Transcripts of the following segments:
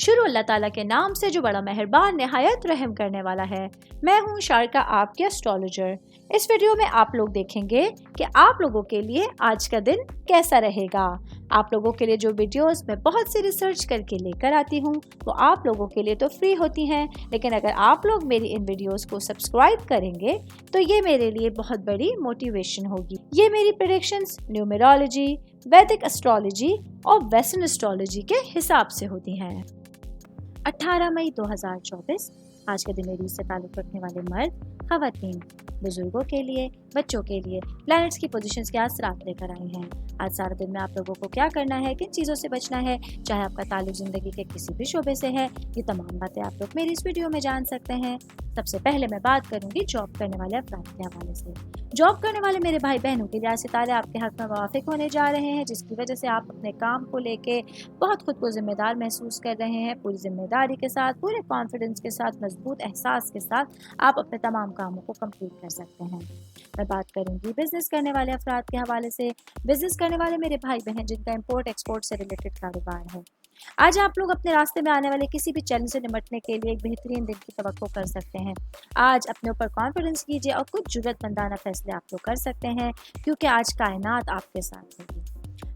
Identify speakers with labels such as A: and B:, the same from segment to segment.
A: शुरू अल्लाह ताला के नाम से जो बड़ा मेहरबान निहायत रहम करने वाला है। मैं हूँ शारका, आपके एस्ट्रोलॉजर। इस वीडियो में आप लोग देखेंगे कि आप लोगों के लिए आज का दिन कैसा रहेगा। आप लोगों के लिए जो वीडियोस मैं बहुत सी रिसर्च करके लेकर आती हूँ वो आप लोगों के लिए तो फ्री होती हैं, लेकिन अगर आप लोग मेरी इन वीडियोस को सब्सक्राइब करेंगे तो ये मेरे लिए बहुत बड़ी मोटिवेशन होगी। ये मेरी प्रेडिक्शंस न्यूमेरोलॉजी, वैदिक एस्ट्रोलॉजी और वेस्टर्न एस्ट्रोलॉजी के हिसाब से होती हैं। 18 मई 2024 आज के दिन मेरी से ताल्लुक़ रखने वाले मर्द, ख़वातीन, बुजुर्गों के लिए, बच्चों के लिए प्लैनेट्स की पोजीशंस के असरात लेकर आए हैं। आज सारा दिन में आप लोगों को क्या करना है, किन चीज़ों से बचना है, चाहे आपका ताल्लुक ज़िंदगी के किसी भी शोबे से है, ये तमाम बातें आप लोग मेरी इस वीडियो में जान सकते हैं। सबसे पहले मैं बात करूंगी जॉब करने वाले अफराद के हवाले से। जॉब करने वाले मेरे भाई बहनों के लिए आज सितारे आपके हक में मुवाफिक होने जा रहे हैं, जिसकी वजह से आप अपने काम को लेके बहुत खुद को जिम्मेदार महसूस कर रहे हैं। पूरी जिम्मेदारी के साथ, पूरे कॉन्फिडेंस के साथ, मजबूत एहसास के साथ आप अपने तमाम कामों को कंप्लीट कर सकते हैं। मैं बात करूंगी बिजनेस करने वाले अफराद के हवाले से। बिजनेस करने वाले मेरे भाई बहन जिनका इंपोर्ट एक्सपोर्ट से रिलेटेड कारोबार है, आज आप लोग अपने रास्ते में आने वाले किसी भी चैलेंज से निपटने के लिए एक बेहतरीन दिन की तवक्को कर सकते हैं। आज अपने ऊपर कॉन्फिडेंस कीजिए और कुछ जुर्रतमंदाना फैसले आप लोग कर सकते हैं, क्योंकि आज कायनात आपके साथ होगी।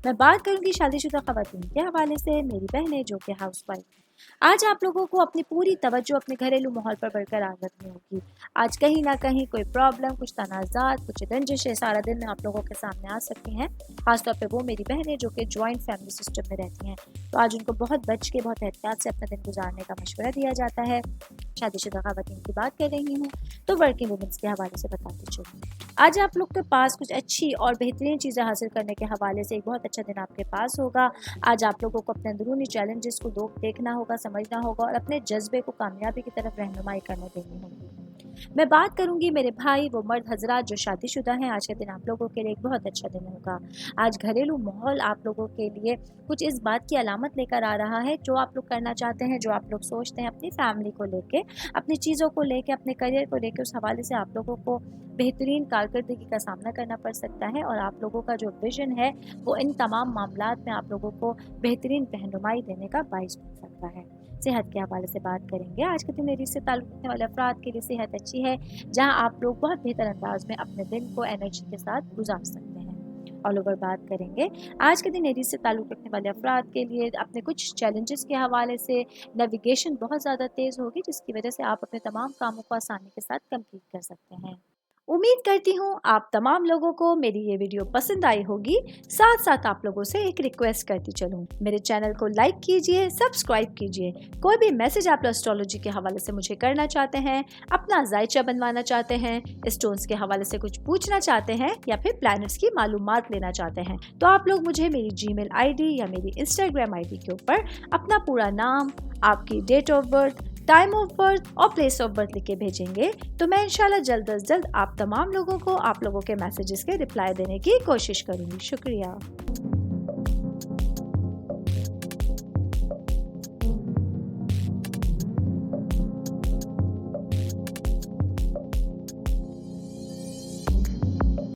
A: मैं बात करूंगी शादीशुदा ख़वातीन के हवाले से, मेरी बहनें जो कि हाउस वाइफ हैं। आज आप लोगों को अपनी पूरी तवज्जो अपने घरेलू माहौल पर बरकरार रखनी होगी। आज कहीं ना कहीं कोई प्रॉब्लम, कुछ तनाज़ात, कुछ रंजिशें सारा दिन में आप लोगों के सामने आ सकती हैं। खासतौर पे वो मेरी बहनें जो कि जॉइंट फैमिली सिस्टम में रहती हैं, तो आज उनको बहुत बच के, बहुत एहतियात से अपना दिन गुजारने का मशवरा दिया जाता है। शादीशुदा ख़वातीन की बात कर रही हूँ तो वर्किंग वुमेंस के हवाले से बताती चलूँ। आज आप लोग के पास कुछ अच्छी और बेहतरीन चीज़ें हासिल करने के हवाले से एक बहुत अच्छा दिन आपके पास होगा। आज आप लोगों को अपने अंदरूनी चैलेंजेस को देखना होगा, समझना होगा और अपने जज्बे को कामयाबी की तरफ रहनुमाई करने देनी होगी। मैं बात करूंगी मेरे भाई वो मर्द हजरात जो शादीशुदा हैं। आज के दिन आप लोगों के लिए एक बहुत अच्छा दिन होगा। आज घरेलू माहौल आप लोगों के लिए कुछ इस बात की अलामत लेकर आ रहा है, जो आप लोग करना चाहते हैं, जो आप लोग सोचते हैं अपनी फैमिली को लेके, अपनी चीज़ों को लेके, अपने करियर को लेके, उस हवाले से आप लोगों को बेहतरीन कारकर्दगी का सामना करना पड़ सकता है। और आप लोगों का जो विजन है वो इन तमाम मामलात में आप लोगों को बेहतरीन रहनुमाई देने का बाइस बन सकता है। सेहत के हवाले से बात करेंगे। आज के दिन मेरी से ताल्लुक़ रखने वाले अफराद के लिए सेहत अच्छी है, जहां आप लोग बहुत बेहतर अंदाज में अपने दिन को एनर्जी के साथ गुजार सकते हैं। ऑल ओवर बात करेंगे आज के दिन एरीज से ताल्लुक़ रखने वाले अफराद के लिए अपने कुछ चैलेंजेस के हवाले से। नेविगेशन बहुत ज़्यादा तेज़ होगी, जिसकी वजह से आप अपने तमाम कामों को आसानी के साथ कंप्लीट कर सकते हैं। उम्मीद करती हूँ आप तमाम लोगों को मेरी ये वीडियो पसंद आई होगी। साथ साथ आप लोगों से एक रिक्वेस्ट करती चलूँ, मेरे चैनल को लाइक कीजिए, सब्सक्राइब कीजिए। कोई भी मैसेज आप एस्ट्रोलॉजी के हवाले से मुझे करना चाहते हैं, अपना जायचा बनवाना चाहते हैं, स्टोन्स के हवाले से कुछ पूछना चाहते हैं या फिर प्लैनेट्स की मालूमात लेना चाहते हैं, तो आप लोग मुझे मेरी जीमेल आईडी या मेरी इंस्टाग्राम आईडी के ऊपर अपना पूरा नाम, आपकी date of birth, time of birth और प्लेस ऑफ बर्थ लिख के भेजेंगे, तो मैं इंशाल्लाह जल्द अज जल्द आप तमाम लोगों को आप लोगों के मैसेजेस के रिप्लाई देने की कोशिश करूँगी। शुक्रिया।